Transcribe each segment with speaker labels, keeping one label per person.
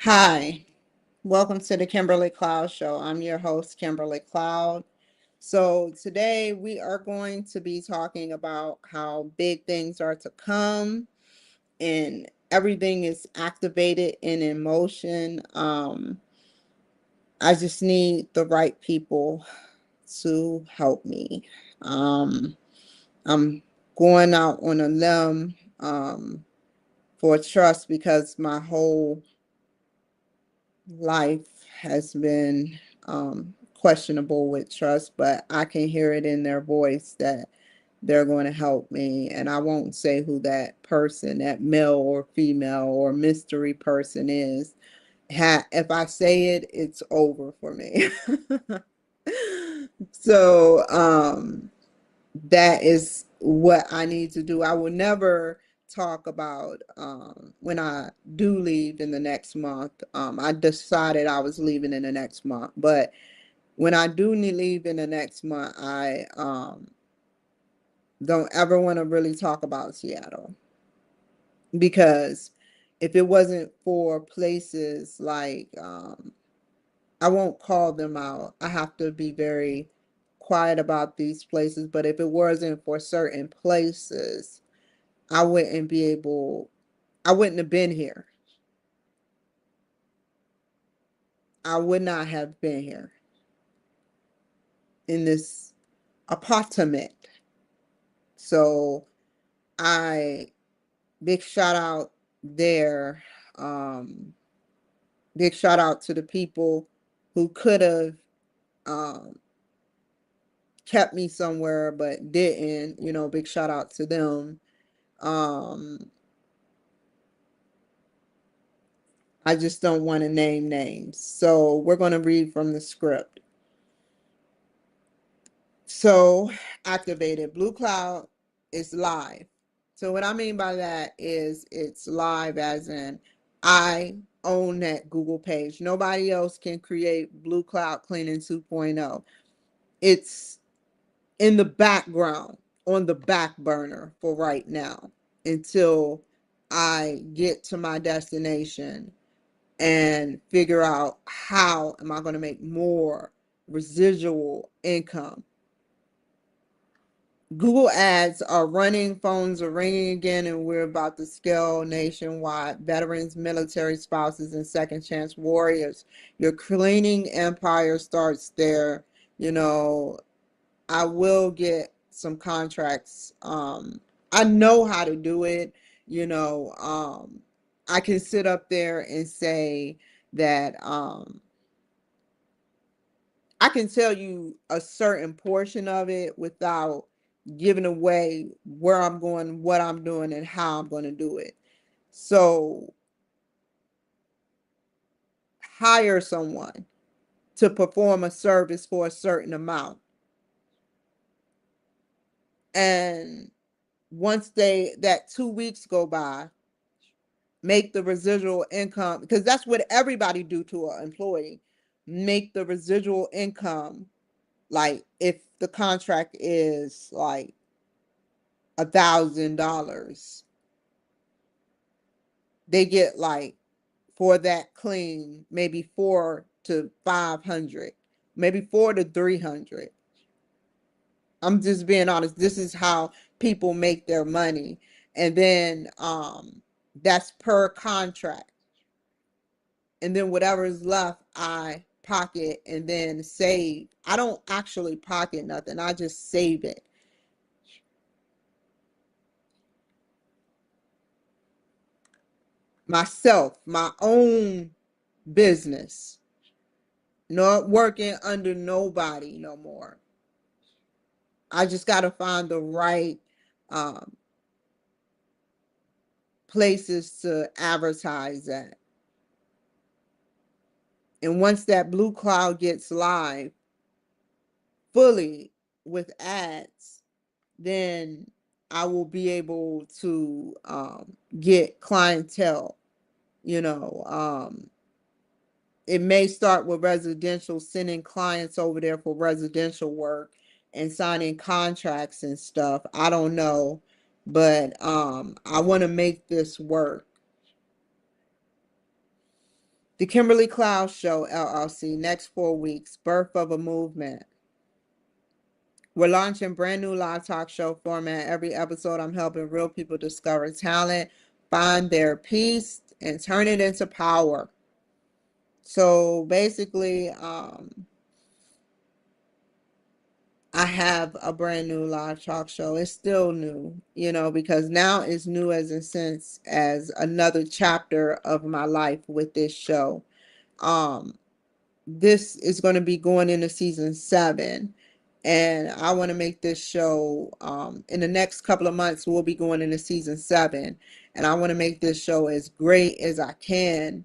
Speaker 1: Hi, welcome to the Kimberly Cloud Show. I'm your host, Kimberly Cloud. So, today we are going to be talking about how big things are to come and everything is activated and in motion. I just need the right people to help me. I'm going out on a limb for trust because my whole life has been questionable with trust, but I can hear it in their voice that they're going to help me. And I won't say who that person, that male or female or mystery person is. If I say it, it's over for me. So, that is what I need to do. I will never talk about when I do leave in the next month. I decided I was leaving in the next month, but when I do leave in the next month, I don't ever want to really talk about Seattle, because if it wasn't for places like I won't call them out. I have to be very quiet about these places, but if it wasn't for certain places, I wouldn't be able, I wouldn't have been here. I would not have been here in this apartment. So I, big shout out there. Um, Big shout out to the people who could have um, kept me somewhere but didn't. Big shout out to them. Um, I just don't want to name names. So we're going to read from the script. So, activated Blue Cloud is live. So what I mean by that is it's live as in I own that Google page. Nobody else can create Blue Cloud Cleaning 2.0. It's in the background, on the back burner for right now, until I get to my destination and figure out how am I going to make more residual income. Google ads are running, phones are ringing again, and we're about to scale nationwide. Veterans, military spouses, and second chance warriors. Your cleaning empire starts there. You know, I will get some contracts. I know how to do it. I can sit up there and say that I can tell you a certain portion of it without giving away where I'm going, what I'm doing, and how I'm going to do it. So hire someone to perform a service for a certain amount. And once that 2 weeks go by, make the residual income, because that's what everybody do to an employee. Make the residual income, like if the contract is like $1,000, they get like for that clean maybe 4 to 500, maybe 4 to 300. I'm just being honest. This is how people make their money, and then that's per contract, and then whatever is left I pocket and then save. I don't actually pocket nothing. I just save it. Myself, my own business, not working under nobody no more. I just got to find the right um, places to advertise at. And once that Blue Cloud gets live fully with ads, then I will be able to get clientele. You know, it may start with residential, sending clients over there for residential work and signing contracts and stuff. I don't know, but I want to make this work. The Kimberly Cloud Show, LLC, next 4 weeks, birth of a movement. We're launching brand new live talk show format. Every episode, I'm helping real people discover talent, find their peace, and turn it into power. So basically, I have a brand new live talk show. It's still new, because now it's new as a sense as another chapter of my life with this show. This is going to be going into season 7, and I want to make this show, in the next couple of months, we'll be going into season 7, and I want to make this show as great as I can,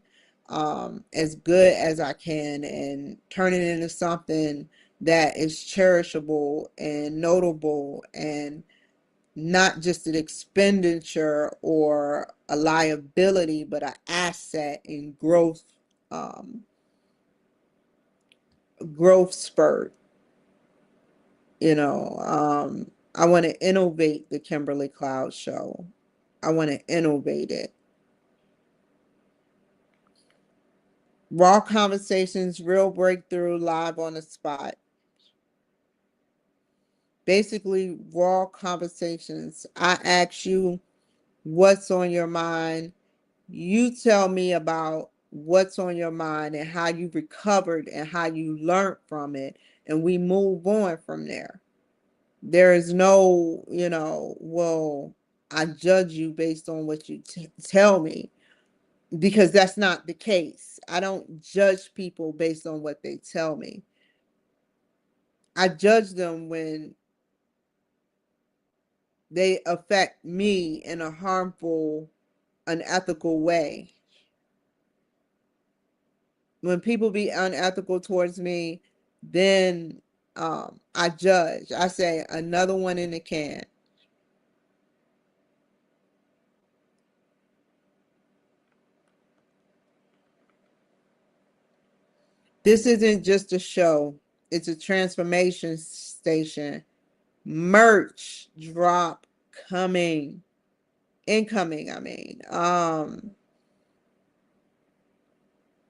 Speaker 1: as good as I can, and turn it into something that is cherishable and notable, and not just an expenditure or a liability, but an asset and growth spurt. I want to innovate the Kimberly Cloud Show. I want to innovate it. Raw conversations, real breakthrough, live on the spot. Basically, raw conversations. I ask you what's on your mind. You tell me about what's on your mind and how you recovered and how you learned from it. And we move on from there. There is no, well, I judge you based on what you tell me, because that's not the case. I don't judge people based on what they tell me. I judge them when they affect me in a harmful, unethical way. When people be unethical towards me, then I judge. I say, another one in the can. This isn't just a show. It's a transformation station. Merch drop coming. Incoming, I mean.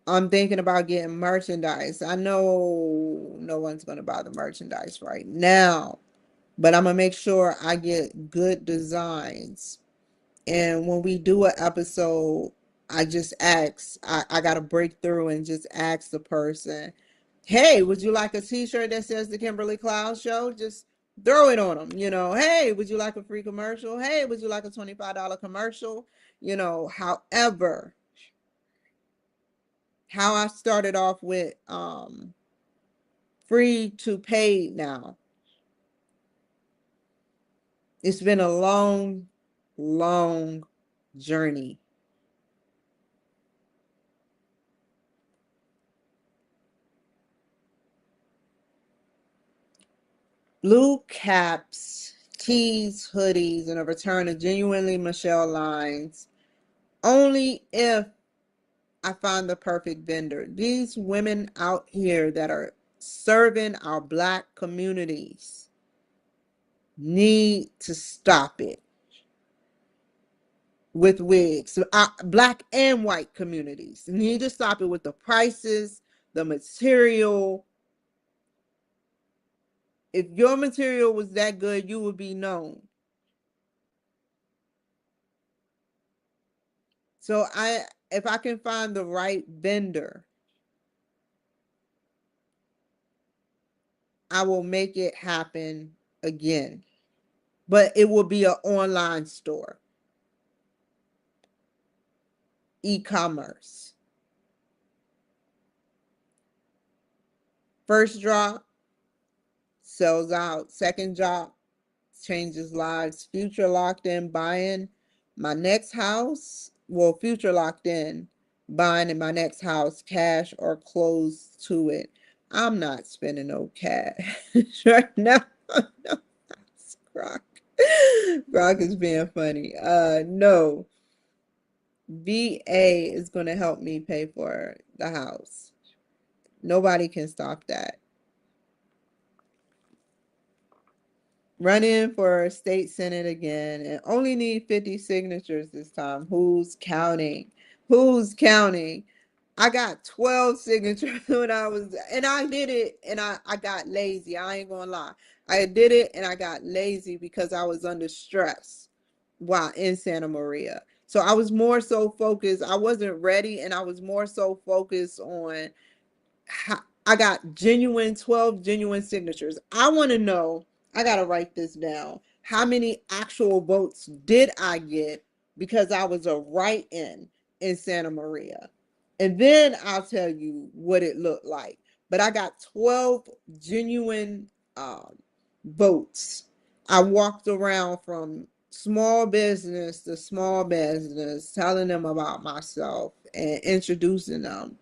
Speaker 1: I'm thinking about getting merchandise. I know no one's going to buy the merchandise right now, but I'm going to make sure I get good designs. And when we do an episode, I just ask, I got to break through and just ask the person, hey, would you like a t-shirt that says the Kimberly Cloud Show? Just throw it on them. Hey, would you like a free commercial? Hey, would you like a $25 commercial? However, how I started off with free to paid now. It's been a long, long journey. Blue caps, tees, hoodies, and a return of Genuinely Michelle lines. Only if I find the perfect vendor. These women out here that are serving our Black communities need to stop it with wigs. Black and white communities need to stop it with the prices, the material. If your material was that good, you would be known. So if I can find the right vendor, I will make it happen again. But it will be an online store. E-commerce. First drop, sells out. Second drop, changes lives. Future locked in, buying my next house. Well, future locked in, buying in my next house, cash or close to it. I'm not spending no cash right now. No, that's Grok. Grok is being funny. No. VA is going to help me pay for the house. Nobody can stop that. Run in for state senate again and only need 50 signatures this time. Who's counting? Who's counting? I got 12 signatures when and I did it and I got lazy. I ain't gonna lie. I did it and I got lazy because I was under stress while in Santa Maria. So I was more so focused. I wasn't ready and I was more so focused on I got 12 genuine signatures. I want to know, I got to write this down. How many actual votes did I get because I was a write-in Santa Maria? And then I'll tell you what it looked like. But I got 12 genuine votes. I walked around from small business to small business, telling them about myself and introducing them.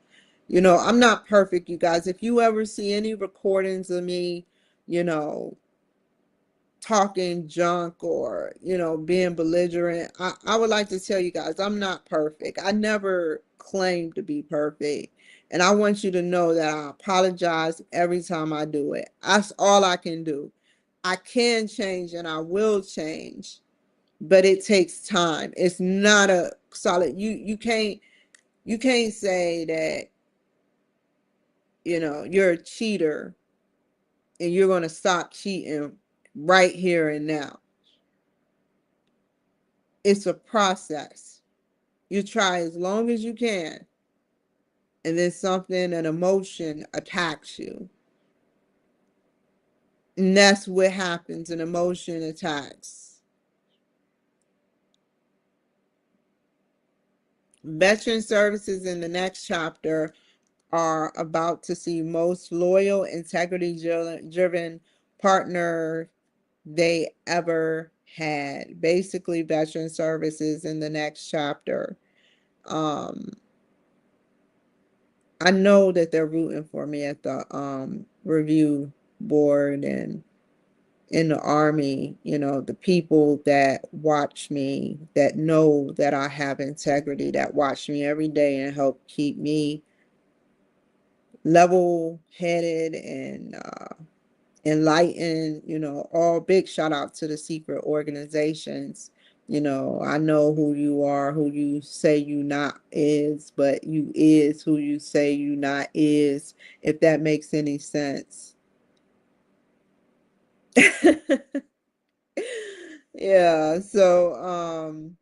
Speaker 1: You know, I'm not perfect, you guys. If you ever see any recordings of me, you know, talking junk or, you know, being belligerent, I would like to tell you guys, I'm not perfect. I never claim to be perfect. And I want you to know that I apologize every time I do it. That's all I can do. I can change and I will change, but it takes time. It's not a solid, you can't say that, you know, you're a cheater and you're going to stop cheating right here and now. It's a process. You try as long as you can, and then something, an emotion attacks you. And that's what happens, an emotion attacks. Veteran services in the next chapter are about to see most loyal, integrity-driven partner they ever had. Basically, veteran services in the next chapter. I know that they're rooting for me at the review board and in the army, you know, the people that watch me, that know that I have integrity, that watch me every day and help keep me level-headed and enlightened, you know, all big shout out to the secret organizations. You know, I know who you are, who you say you not is, but you is who you say you not is, if that makes any sense. Yeah, so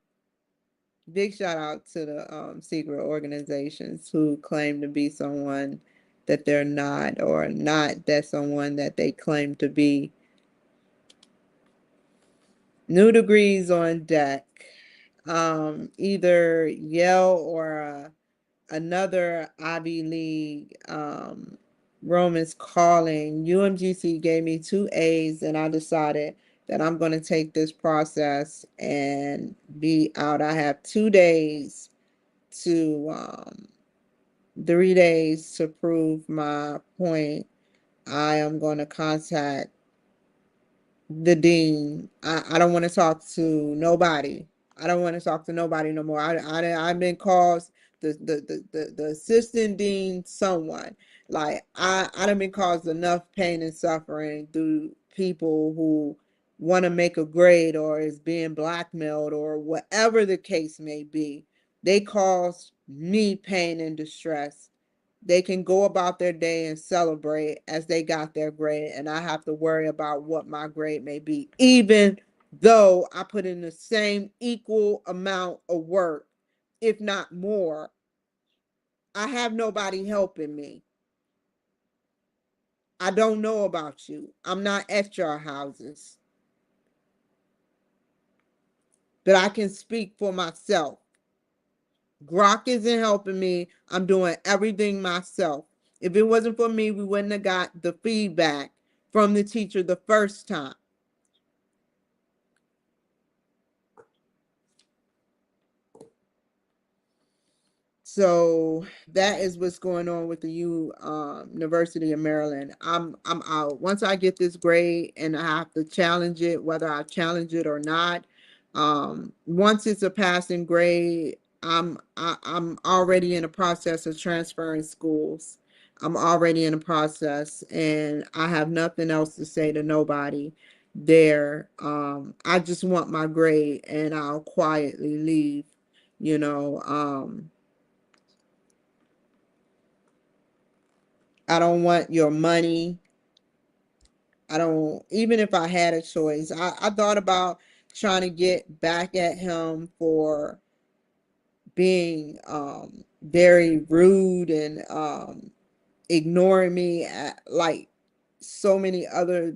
Speaker 1: big shout out to the secret organizations who claim to be someone that they're not, or not that someone that they claim to be. New degrees on deck. Either Yale or another Ivy League. Romans calling. UMGC gave me 2 A's, and I decided that I'm going to take this process and be out. I have 2 days to 3 days to prove my point. I am going to contact the dean. I don't want to talk to nobody. I don't want to talk to nobody no more. I've been called the assistant dean, someone. Like I done been caused enough pain and suffering through people who want to make a grade or is being blackmailed or whatever the case may be. They cause me pain and distress. They can go about their day and celebrate as they got their grade, and I have to worry about what my grade may be, even though I put in the same equal amount of work, if not more. I have nobody helping me. I don't know about you. I'm not at your houses, but I can speak for myself. Grok isn't helping me. I'm doing everything myself. If it wasn't for me, we wouldn't have got the feedback from the teacher the first time. So that is what's going on with the University of Maryland. I'm out. Once I get this grade and I have to challenge it, whether I challenge it or not. Once it's a passing grade, I'm already in the process of transferring schools. I'm already in the process, and I have nothing else to say to nobody there. I just want my grade, and I'll quietly leave. You know. I don't want your money. I don't, even if I had a choice, I thought about trying to get back at him for being very rude and ignoring me at, like so many other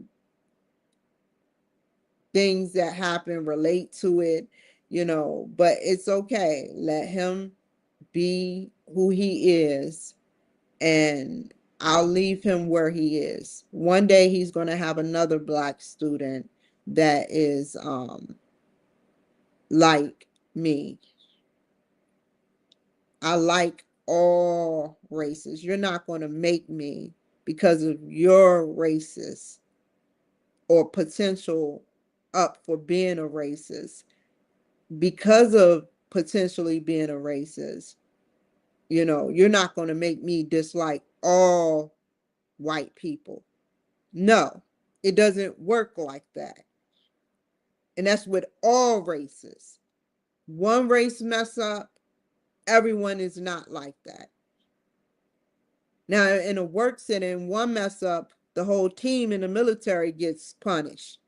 Speaker 1: things that happen relate to it, you know, but it's okay. Let him be who he is, and I'll leave him where he is. One day he's going to have another black student that is like me. I like all races. You're not going to make me, because of your racist or potential up for being a racist, because of potentially being a racist, you know, you're not going to make me dislike all white people. No, it doesn't work like that. And that's with all races. One race mess up, everyone is not like that. Now, in a work setting, one mess up, the whole team in the military gets punished.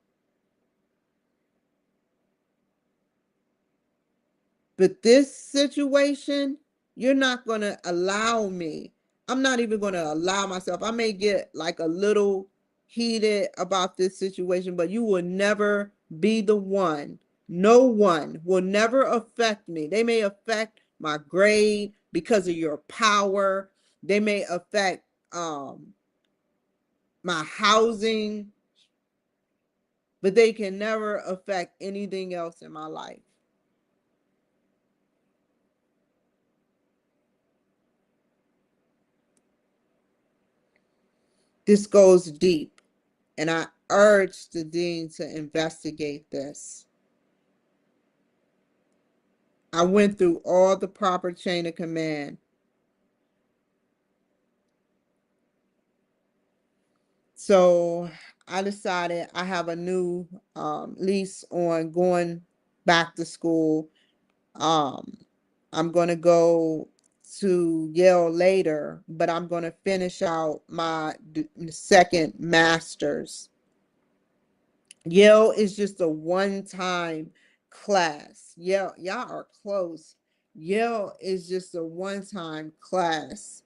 Speaker 1: But this situation, you're not going to allow me. I'm not even going to allow myself. I may get like a little heated about this situation, but you will never be the one. No one will never affect me. They may affect my grade because of your power. They may affect my housing, but they can never affect anything else in my life. This goes deep, and I urge the dean to investigate this. I went through all the proper chain of command. So I decided I have a new lease on going back to school. Um, I'm going to go to Yale later, but I'm going to finish out my second master's. Yale is just a one-time class. Yale, y'all are close. Yale is just a one-time class.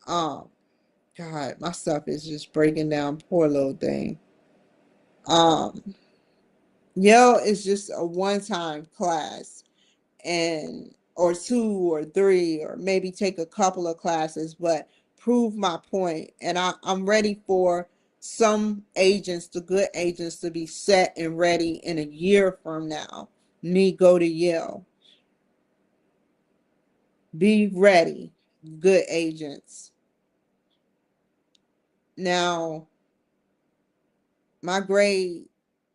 Speaker 1: Um, God, my stuff is just breaking down. Poor little thing. Um, Yale is just a one-time class, and or two or three, or maybe take a couple of classes, but prove my point. And I'm ready for some agents, the good agents, to be set and ready in a year from now. Me go to Yale. Be ready, good agents. Now, my grade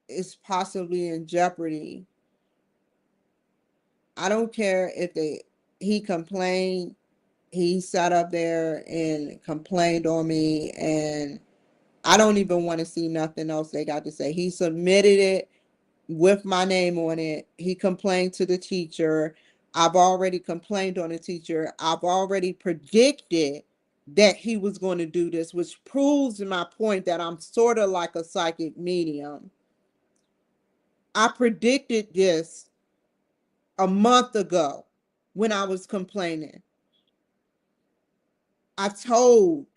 Speaker 1: is possibly in jeopardy. I don't care if he complained, he sat up there and complained on me, and I don't even want to see nothing else they got to say. He submitted it with my name on it. He complained to the teacher. I've already complained on the teacher. I've already predicted that he was going to do this, which proves my point that I'm sort of like a psychic medium. I predicted this a month ago when I was complaining. I told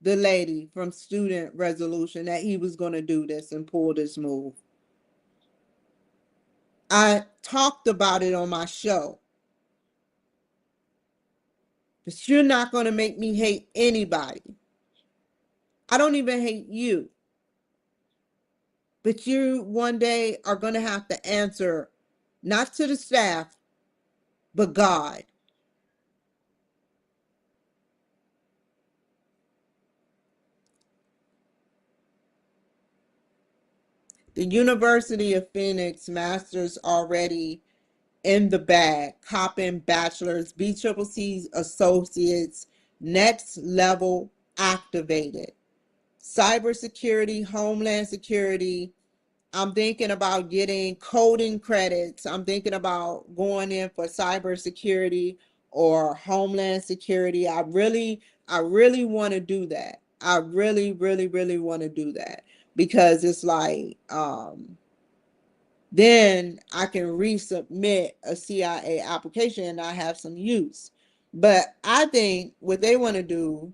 Speaker 1: the lady from Student Resolution that he was going to do this and pull this move. I talked about it on my show. But you're not going to make me hate anybody. I don't even hate you. But you one day are going to have to answer, not to the staff, but God. The University of Phoenix Masters already in the bag. Coppin Bachelors, BCCC Associates, next level activated. Cybersecurity, Homeland Security. I'm thinking about getting coding credits. I'm thinking about going in for cybersecurity or Homeland Security. I really want to do that. I really, really, really want to do that, because it's like, then I can resubmit a CIA application and I have some use. But I think what they want to do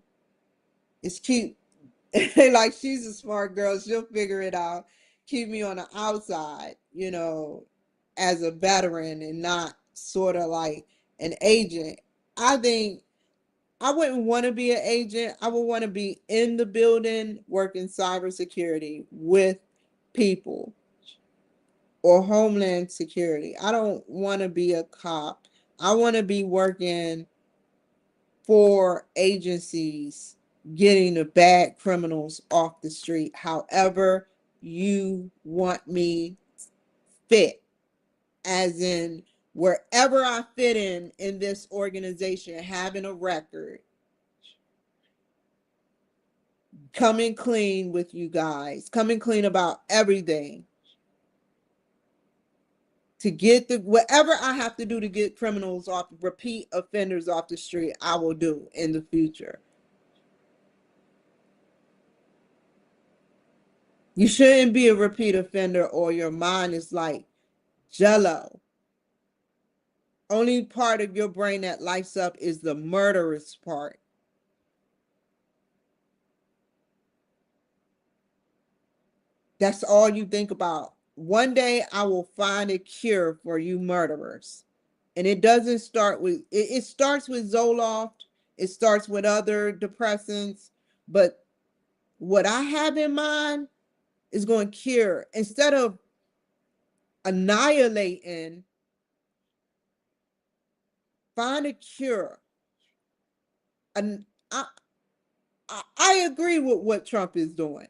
Speaker 1: is keep, like, she's a smart girl, she'll figure it out, keep me on the outside, as a veteran and not sort of like an agent. I think I wouldn't want to be an agent. I would want to be in the building working cybersecurity with people, or Homeland Security. I don't want to be a cop. I want to be working for agencies, getting the bad criminals off the street, however you want me fit, as in wherever I fit in this organization, having a record, coming clean with you guys, coming clean about everything, to get the whatever I have to do to get criminals off, repeat offenders off the street, I will do in the future. You shouldn't be a repeat offender, or your mind is like jello. Only part of your brain that lights up is the murderous part. That's all you think about. One day I will find a cure for you murderers. And it doesn't start with, it starts with Zoloft, it starts with other depressants, but what I have in mind is going to cure. Instead of annihilating, find a cure. And I agree with what Trump is doing.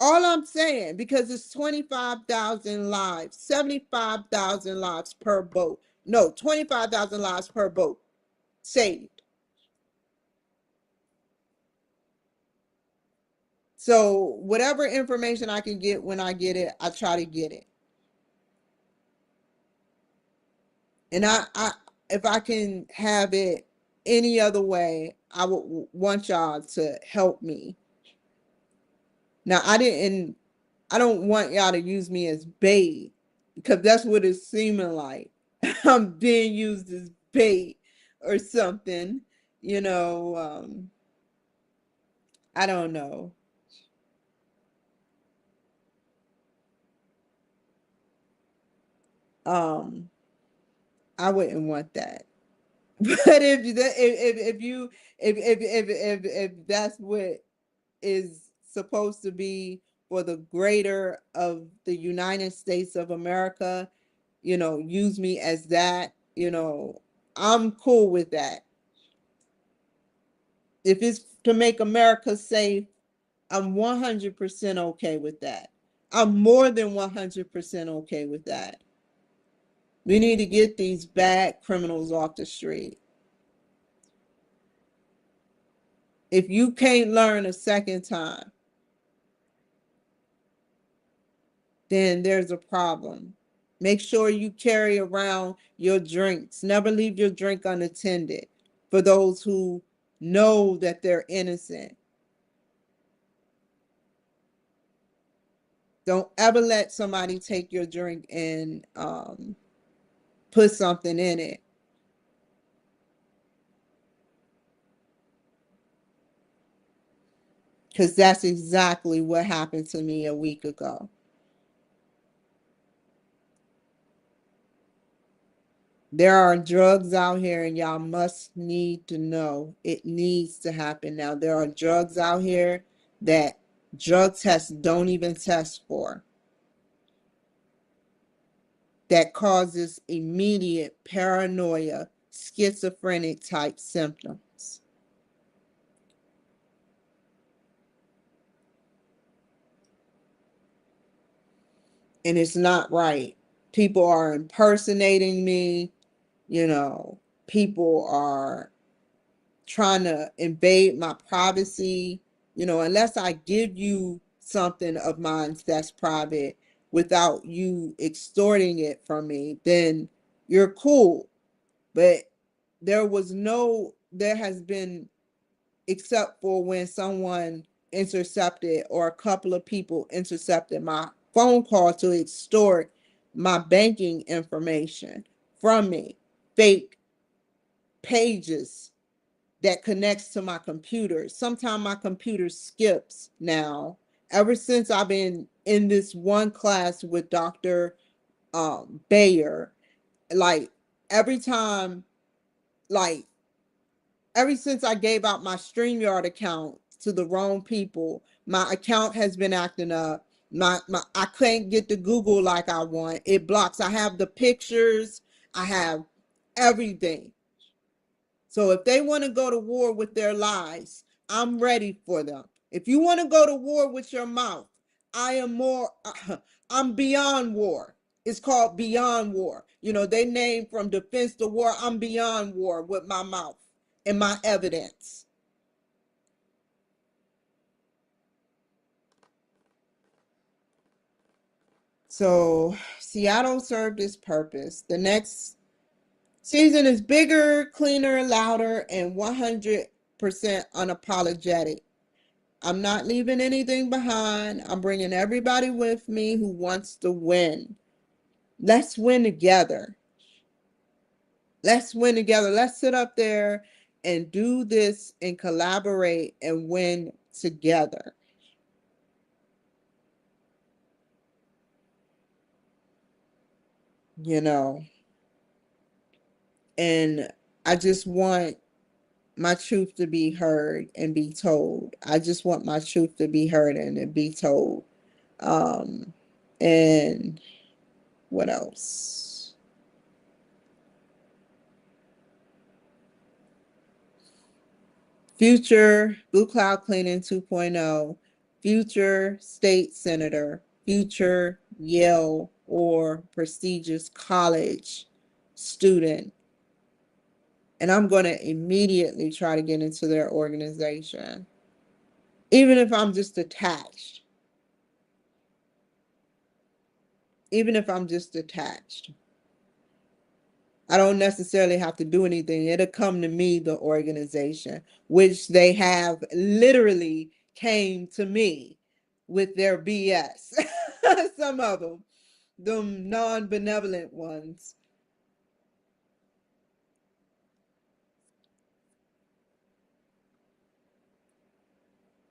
Speaker 1: All I'm saying, because it's 25,000 lives, 75,000 lives per boat. No, 25,000 lives per boat saved. So whatever information I can get when I get it, I try to get it. And if I can have it any other way, I would want y'all to help me. Now, I don't want y'all to use me as bait, because that's what it's seeming like. I'm being used as bait or something, you know. I don't know. Um, I wouldn't want that. But if you if that's what is supposed to be for the greater of the United States of America, use me as that, I'm cool with that. If it's to make America safe, I'm 100% okay with that. I'm more than 100% okay with that. We need to get these bad criminals off the street. If you can't learn a second time, then there's a problem. Make sure you carry around your drinks. Never leave your drink unattended for those who know that they're innocent. Don't ever let somebody take your drink and put something in it. Because that's exactly what happened to me a week ago. There are drugs out here, and y'all must need to know it needs to happen now. There are drugs out here that drug tests don't even test for, that causes immediate paranoia, schizophrenic type symptoms. And it's not right. People are impersonating me, people are trying to invade my privacy, unless I give you something of mine that's private without you extorting it from me, then you're cool. But there has been except for when someone intercepted or a couple of people intercepted my phone call to extort my banking information from me, fake pages that connects to my computer. Sometimes my computer skips now. Ever since I've been in this one class with Dr. Bayer, like every time, like ever since I gave out my StreamYard account to the wrong people, my account has been acting up. My I can't get to Google like I want. It blocks. I have the pictures, I have everything. So if they want to go to war with their lies, I'm ready for them. If you want to go to war with your mouth, I am more, I'm beyond war. It's called beyond war. You know, they name from defense to war. I'm beyond war with my mouth and my evidence. So Seattle served its purpose. The next season is bigger, cleaner, louder, and 100% unapologetic. I'm not leaving anything behind. I'm bringing everybody with me who wants to win. Let's win together. Let's win together. Let's sit up there and do this and collaborate and win together. You know, and I just want my truth to be heard and be told. I just want my truth to be heard and to be told. And what else? Future Blue Cloud Cleaning 2.0, future state senator, future Yale or prestigious college student. And I'm going to immediately try to get into their organization, even if I'm just attached. Even if I'm just attached. I don't necessarily have to do anything. It'll come to me, the organization, which they have literally came to me with their BS. Some of them non-benevolent ones.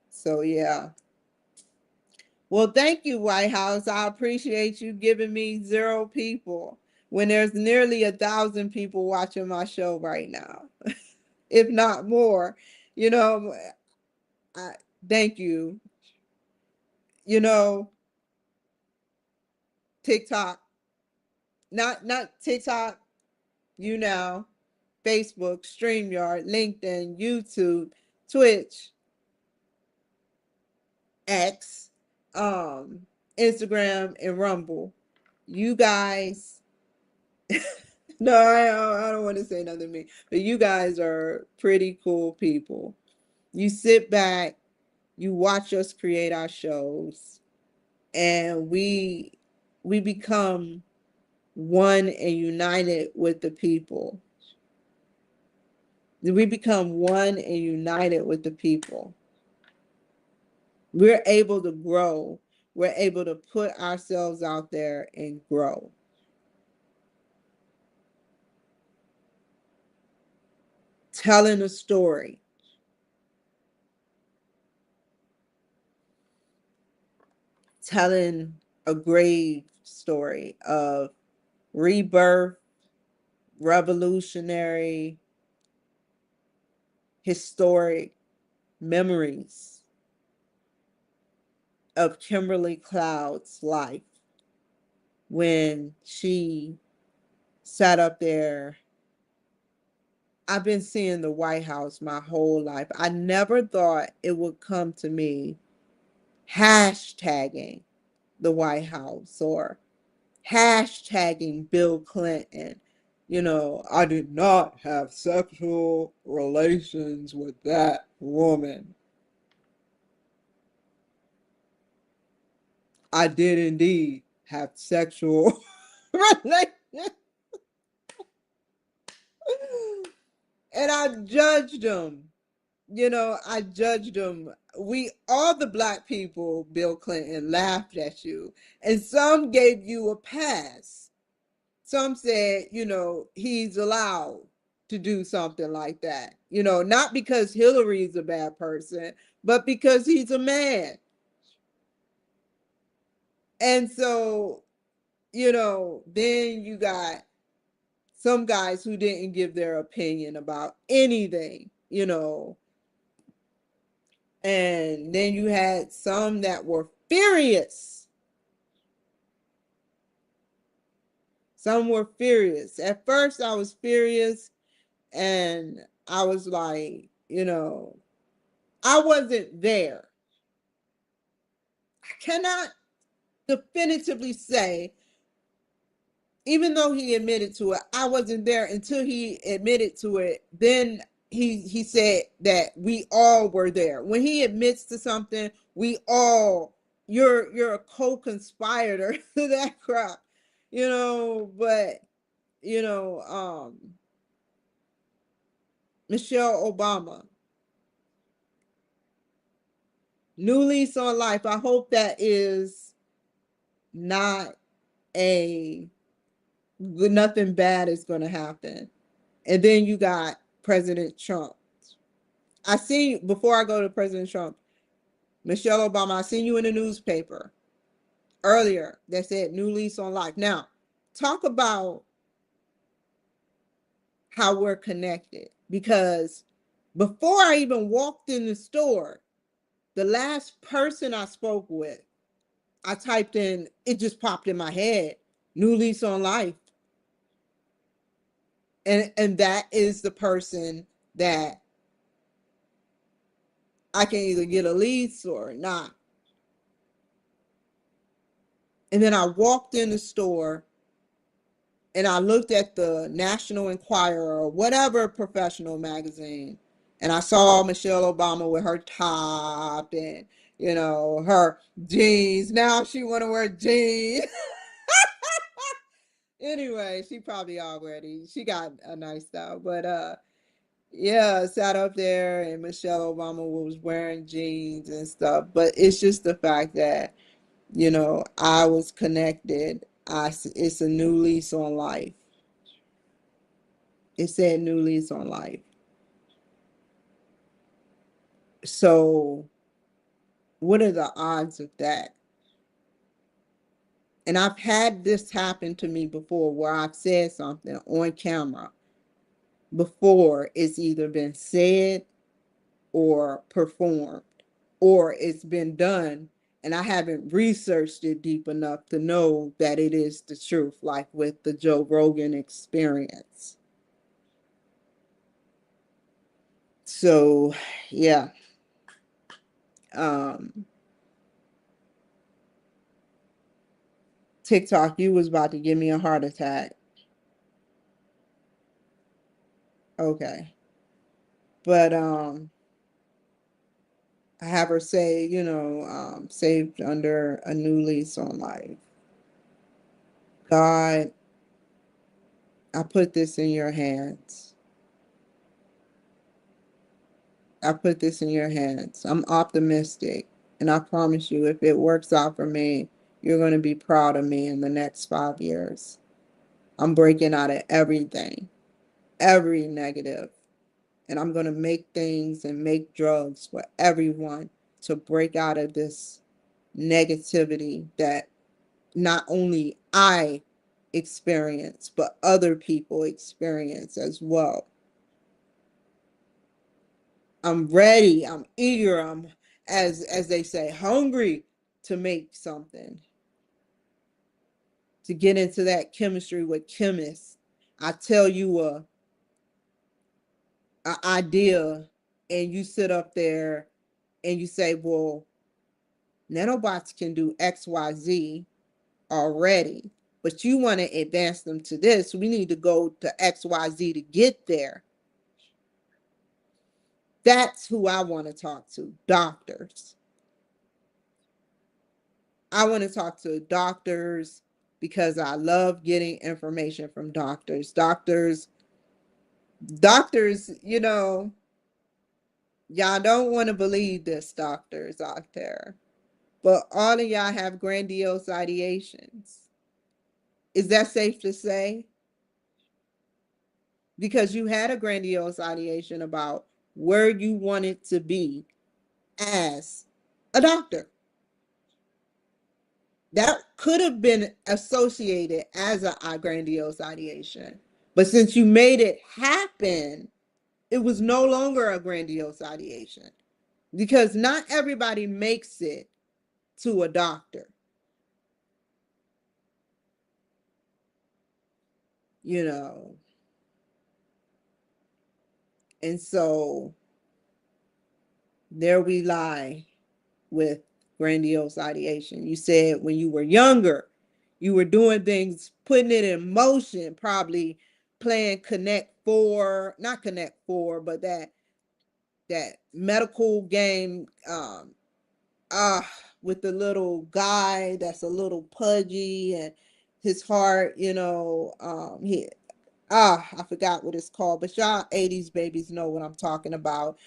Speaker 1: So yeah. Well, thank you, White House. I appreciate you giving me 0 people when there's nearly 1,000 people watching my show right now, if not more. You know, I thank you. You know, TikTok, not TikTok, you know, Facebook, StreamYard, LinkedIn, YouTube, Twitch, X, Instagram, and Rumble. You guys, no, I don't want to say nothing to me, but you guys are pretty cool people. You sit back, you watch us create our shows, and we become one and united with the people. We become one and united with the people. We're able to grow. We're able to put ourselves out there and grow. Telling a story. Telling a grave story of rebirth, revolutionary, historic memories of Kimberly Cloud's life when she sat up there. I've been seeing the White House my whole life. I never thought it would come to me hashtagging the White House or hashtagging Bill Clinton. You know, I did not have sexual relations with that woman. I did indeed have sexual relations. And I judged them. I judged them. All the black people, Bill Clinton, laughed at you, and some gave you a pass. Some said, he's allowed to do something like that. Not because Hillary's a bad person, but because he's a man. And so, then you got some guys who didn't give their opinion about anything, and then you had some that were furious. Some were furious. At first, I was furious, and I was like, I wasn't there. I cannot definitively say, even though he admitted to it, I wasn't there until he admitted to it. Then he said that we all were there. When he admits to something, you're a co-conspirator to that crap, but Michelle Obama, new lease on life. I hope that is not nothing bad is going to happen. And then you got President Trump. I see, before I go to President Trump, Michelle Obama, I seen you in the newspaper earlier that said new lease on life. Now, talk about how we're connected, because before I even walked in the store, the last person I spoke with, I typed in, it just popped in my head, new lease on life. And that is the person that I can either get a lease or not. And then I walked in the store and I looked at the National Enquirer or whatever professional magazine, and I saw Michelle Obama with her top and, her jeans. Now she want to wear jeans. Anyway, she got a nice style, but yeah, sat up there and Michelle Obama was wearing jeans and stuff. But it's just the fact that, I was connected. It's a new lease on life. It said new lease on life. So what are the odds of that? And I've had this happen to me before where I've said something on camera before it's either been said or performed, or it's been done and I haven't researched it deep enough to know that it is the truth, like with the Joe Rogan Experience. So, yeah. TikTok, you was about to give me a heart attack. Okay. But I have her say, saved under a new lease on life. God, I put this in your hands. I put this in your hands. I'm optimistic. And I promise you, if it works out for me, you're going to be proud of me in the next 5 years. I'm breaking out of everything, every negative. And I'm going to make things and make drugs for everyone to break out of this negativity that not only I experience, but other people experience as well. I'm ready. I'm eager. I'm, as they say, hungry to make something, to get into that chemistry with chemists. I tell you a idea, and you sit up there and you say, well, nanobots can do XYZ already, but you want to advance them to this. We need to go to XYZ to get there. That's who I want to talk to, doctors. I want to talk to doctors because I love getting information from doctors. Doctors, Y'all don't want to believe this, doctors out there, but all of y'all have grandiose ideations. Is that safe to say? Because you had a grandiose ideation about where you wanted to be as a doctor. That could have been associated as a grandiose ideation. But since you made it happen, it was no longer a grandiose ideation because not everybody makes it to a doctor. You know, and so there we lie with grandiose ideation. You said when you were younger, you were doing things, putting it in motion, probably playing Connect Four, not Connect Four, but that medical game, with the little guy that's a little pudgy and his heart, I forgot what it's called, but y'all 80s babies know what I'm talking about.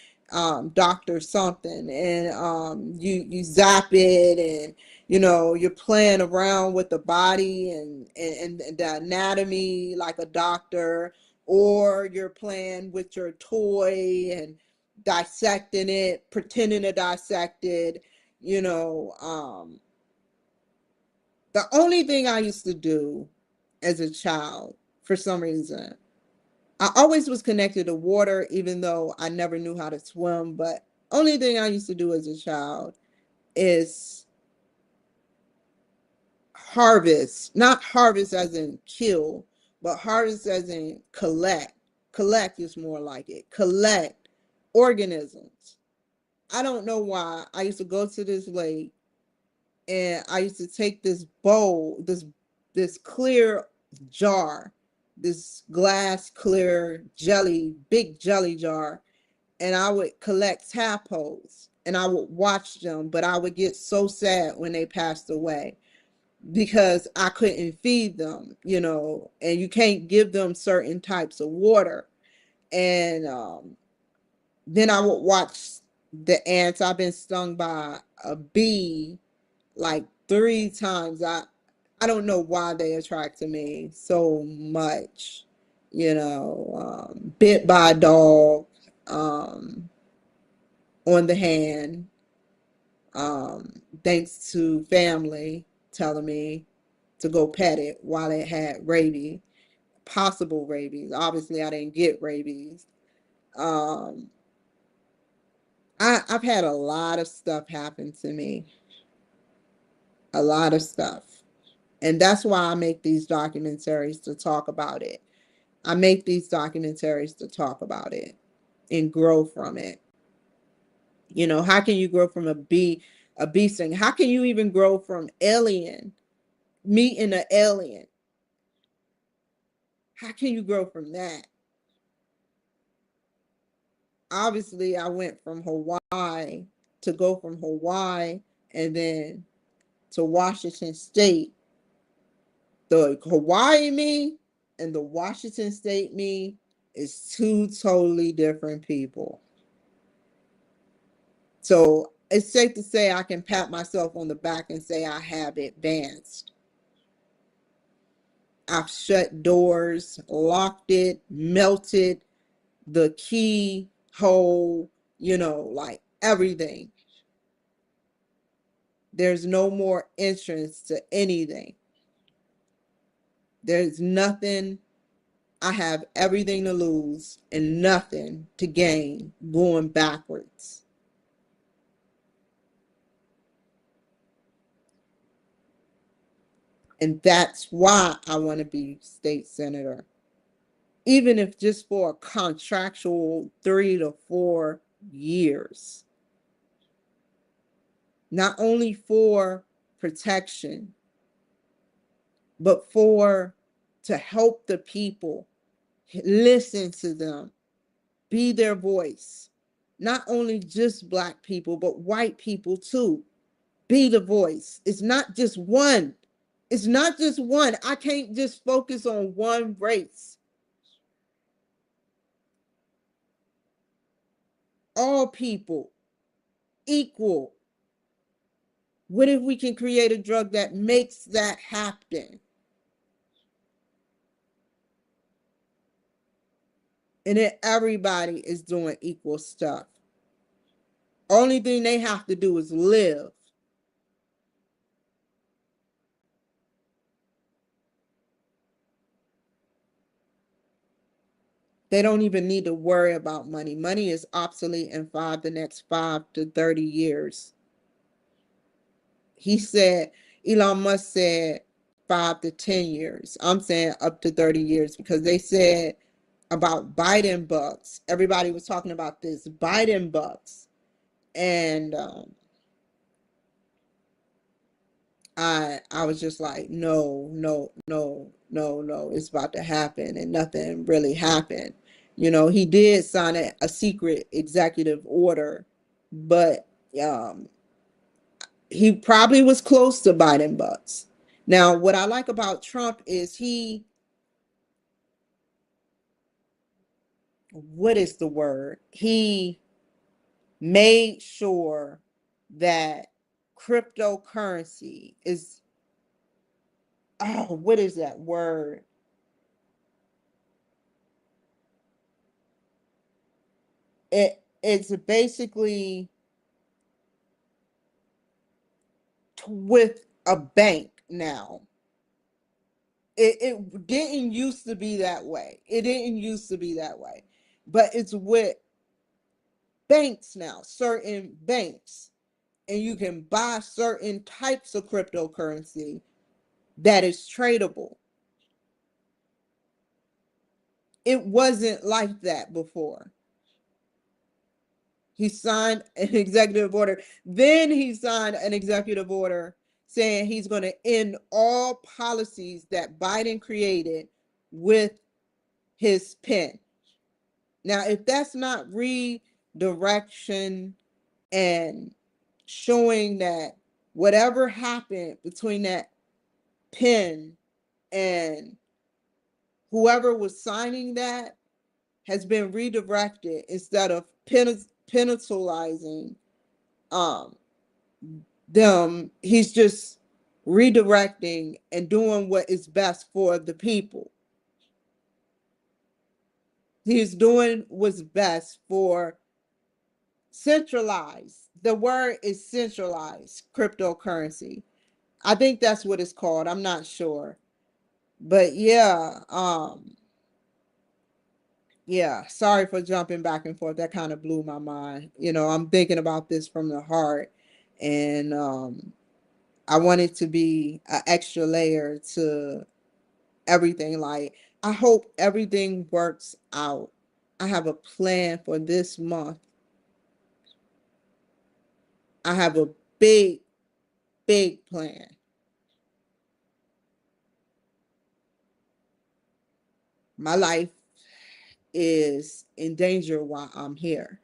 Speaker 1: Doctor something, and you zap it, and you're playing around with the body and the anatomy like a doctor, or you're playing with your toy and dissecting it, pretending to dissect it. The only thing I used to do as a child, for some reason, I always was connected to water, even though I never knew how to swim. But only thing I used to do as a child is harvest, not harvest as in kill, but harvest as in collect. Collect is more like it. Collect organisms. I don't know why. I used to go to this lake and I used to take this bowl, this clear jar, this glass clear jelly, big jelly jar, and I would collect tadpoles and I would watch them, but I would get so sad when they passed away because I couldn't feed them, and you can't give them certain types of water. And then I would watch the ants. I've been stung by a bee like 3 times. I don't know why they attracted me so much. Bit by a dog on the hand, thanks to family telling me to go pet it while it had rabies, possible rabies. Obviously, I didn't get rabies. Um, I've had a lot of stuff happen to me, a lot of stuff. And that's why I make these documentaries to talk about it. I make these documentaries to talk about it and grow from it. How can you grow from a bee sting? How can you even grow from meeting an alien? How can you grow from that? Obviously, I went from Hawaii to go from Hawaii and then to Washington State. The Hawaii me and the Washington State me is two totally different people. So it's safe to say I can pat myself on the back and say I have advanced. I've shut doors, locked it, melted the keyhole, like everything. There's no more entrance to anything. There's nothing. I have everything to lose and nothing to gain going backwards. And that's why I want to be state senator. Even if just for a contractual 3 to 4 years. Not only for protection, but to help the people, listen to them, be their voice. Not only just Black people, but white people too. Be the voice. It's not just one. It's not just one. I can't just focus on one race. all people equal? What if we can create a drug that makes that happen? And then everybody is doing equal stuff. Only thing they have to do is live. They don't even need to worry about money. Money is obsolete in the next 5 to 30 years. He said, Elon Musk said 5 to 10 years. I'm saying up to 30 years because they said about Biden bucks. Everybody was talking about this Biden bucks. And I was just like, no, no, no, no, no, it's about to happen, and nothing really happened. You know, he did sign a secret executive order, but he probably was close to Biden bucks. Now, what I like about Trump is what is the word? He made sure that cryptocurrency is, oh, what is that word? It's basically with a bank now. It didn't used to be that way. It didn't used to be that way. But it's with banks now, certain banks. And you can buy certain types of cryptocurrency that is tradable. It wasn't like that before. He signed an executive order. Then he signed an executive order saying he's going to end all policies that Biden created with his pen. Now, if that's not redirection and showing that whatever happened between that pen and whoever was signing that has been redirected instead of penalizing them, he's just redirecting and doing what is best for the people. He's doing what's best for centralized. The word is centralized cryptocurrency. I think that's what it's called. I'm not sure. But yeah, sorry for jumping back and forth. That kind of blew my mind. You know, I'm thinking about this from the heart, and I want it to be an extra layer to everything. Like, I hope everything works out. I have a plan for this month. I have a big, big plan. My life is in danger while I'm here.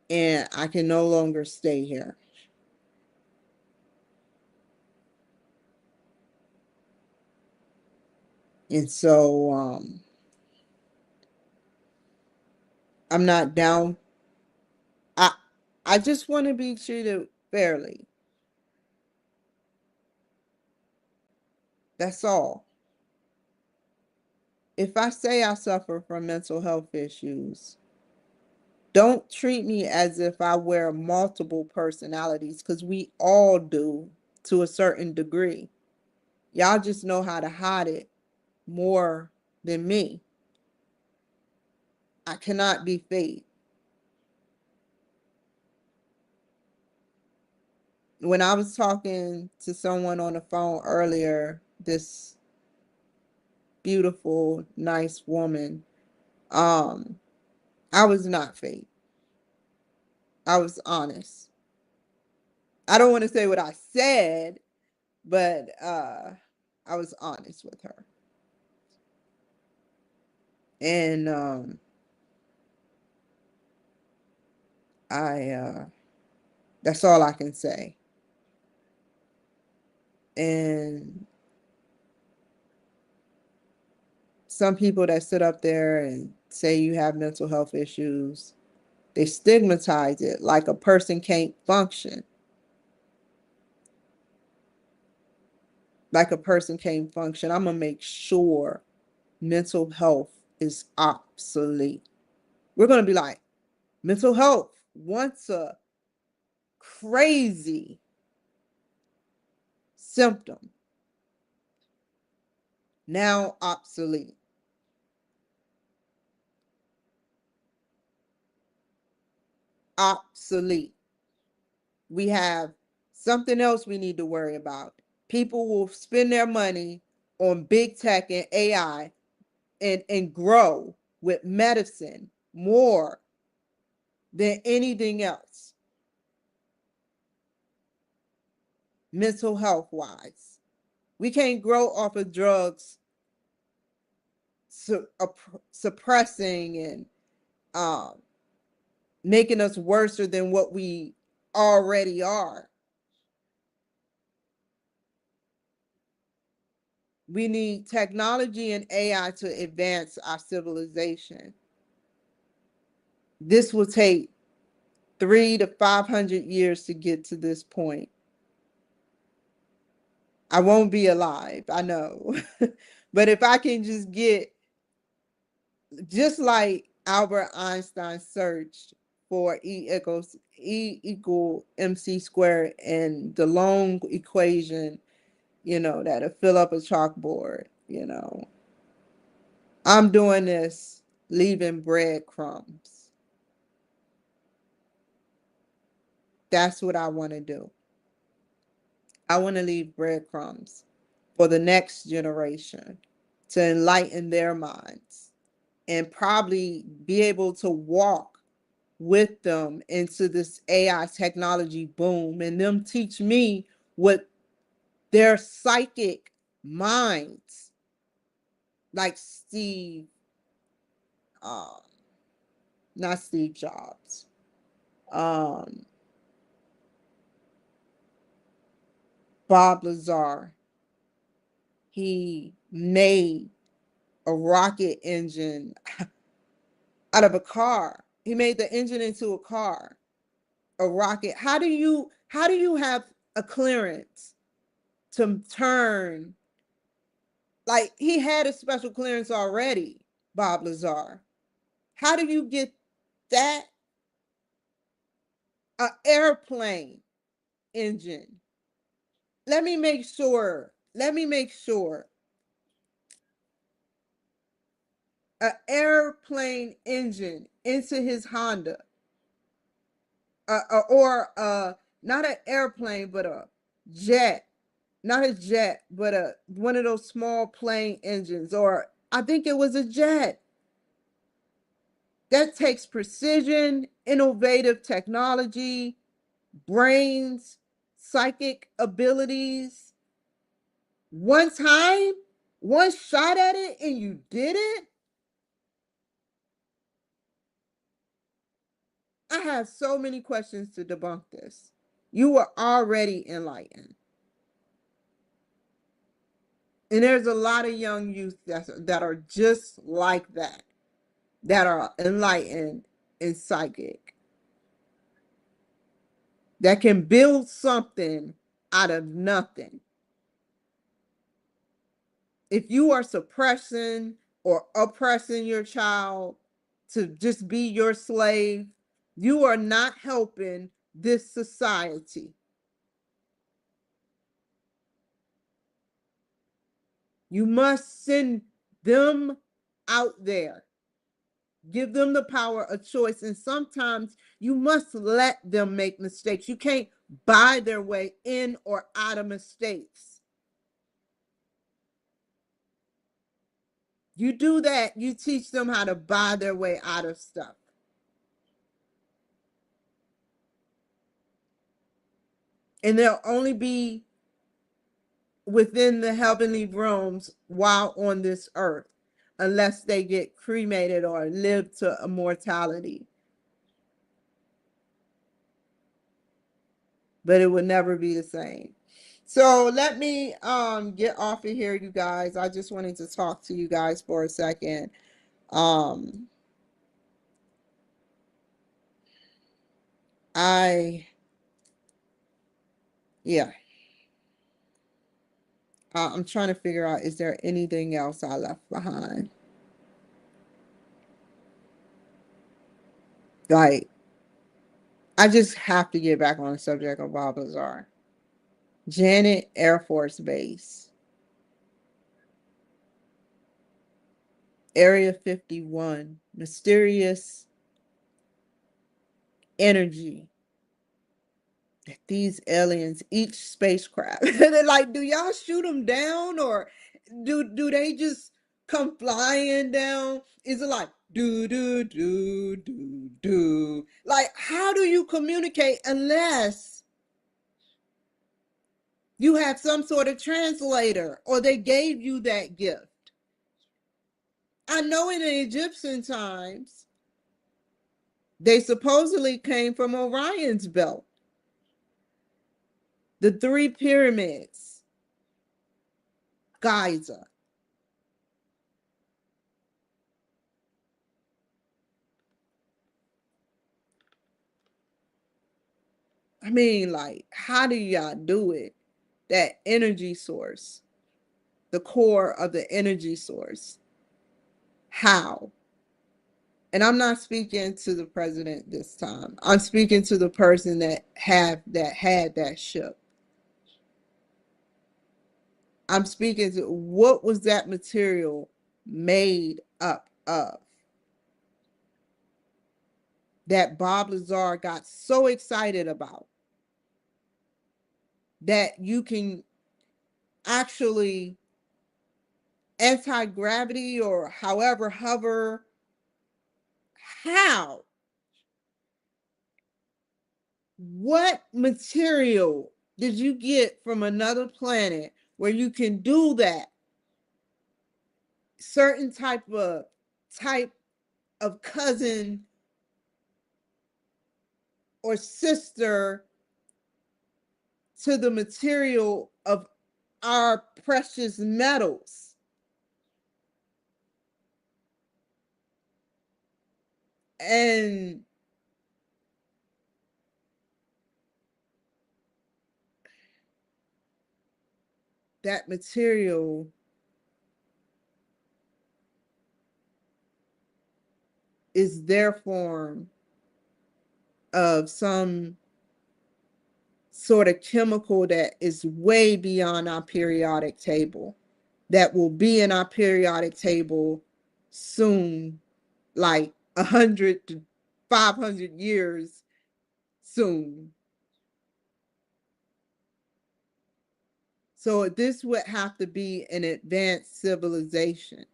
Speaker 1: And I can no longer stay here. And so I'm not down. I I just want to be treated fairly. That's all. If I say I suffer from mental health issues, don't treat me as if I wear multiple personalities, because we all do to a certain degree. Y'all just know how to hide it more than me. I cannot be fake. When I was talking to someone on the phone earlier, this beautiful, nice woman, I was not fake. I was honest. I don't want to say what I said, but I was honest with her. And I that's all I can say. And some people that sit up there and say you have mental health issues, they stigmatize it like a person can't function. Like a person can't function. I'm going to make sure mental health is obsolete. We're going to be like, mental health, once a crazy symptom, now obsolete. Obsolete. We have something else we need to worry about. People will spend their money on big tech and AI and grow with medicine more than anything else, mental health wise. We can't grow off of drugs suppressing and making us worse than what we already are. We need technology and AI to advance our civilization. This will take 300 to 500 years to get to this point. I won't be alive, I know. But if I can just get, just like Albert Einstein searched for E equal MC squared and the long equation, that'll fill up a chalkboard, I'm doing this, leaving breadcrumbs. That's what I want to do. I want to leave breadcrumbs for the next generation to enlighten their minds and probably be able to walk with them into this AI technology boom and them teach me what their psychic minds, like not Steve Jobs, Bob Lazar. He made a rocket engine out of a car. He made the engine into a car, a rocket. How do you have a clearance to turn? Like, he had a special clearance already, Bob Lazar. How do you get that? An airplane engine. Let me make sure. An airplane engine into his Honda. Or not an airplane, but a jet. Not a jet, but one of those small plane engines, or I think it was a jet. That takes precision, innovative technology, brains, psychic abilities. One time, one shot at it, and you did it. I have so many questions to debunk this. You were already enlightened. And there's a lot of young youth that are just like that are enlightened and psychic, that can build something out of nothing. If you are suppressing or oppressing your child to just be your slave, you are not helping this society. You must send them out there. Give them the power of choice. And sometimes you must let them make mistakes. You can't buy their way in or out of mistakes. You do that, you teach them how to buy their way out of stuff. And they'll only be within the heavenly realms while on this earth, unless they get cremated or live to immortality. But it would never be the same. So let me get off of here, you guys. I just wanted to talk to you guys for a second. Um I yeah, I'm trying to figure out, is there anything else I left behind? Like, I just have to get back on the subject of Bob Lazar. Janet Air Force Base, Area 51, mysterious energy that these aliens, each spacecraft, they're like, do y'all shoot them down, or do they just come flying down? Is it like do do do do do? Like, how do you communicate unless you have some sort of translator or they gave you that gift? I know in the Egyptian times, they supposedly came from Orion's belt, the three pyramids, Giza. I mean, like, how do y'all do it? That energy source, the core of the energy source. How? And I'm not speaking to the president this time. I'm speaking to the person that had that ship. I'm speaking to, what was that material made up of? That Bob Lazar got so excited about, that you can actually anti-gravity or however hover. How? What material did you get from another planet where you can do that? Certain type of cousin or sister to the material of our precious metals. And that material is their form of some sort of chemical that is way beyond our periodic table, that will be in our periodic table soon, like 100 to 500 years soon. So this would have to be an advanced civilization.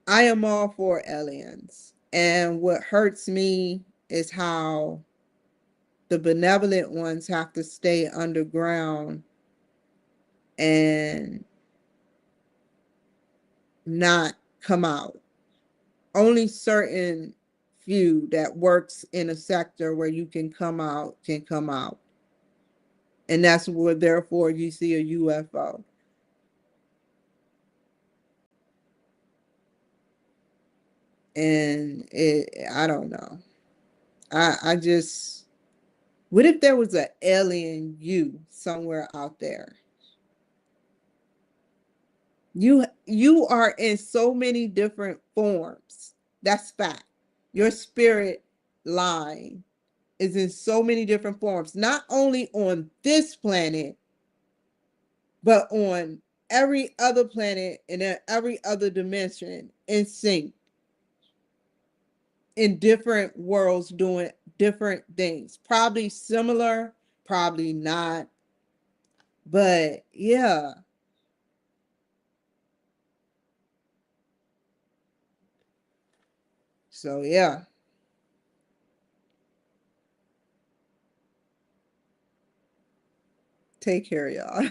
Speaker 1: I am all for aliens. And what hurts me is how the benevolent ones have to stay underground and not come out. Only certain few that works in a sector where you can come out can come out. And that's where, therefore, you see a UFO. And I don't know. I just, what if there was an alien you somewhere out there? You are in so many different forms. That's fact. Your spirit line is in so many different forms, not only on this planet, but on every other planet and in every other dimension, in sync, in different worlds, doing different things. Probably similar, probably not. But yeah. So yeah. Take care, y'all.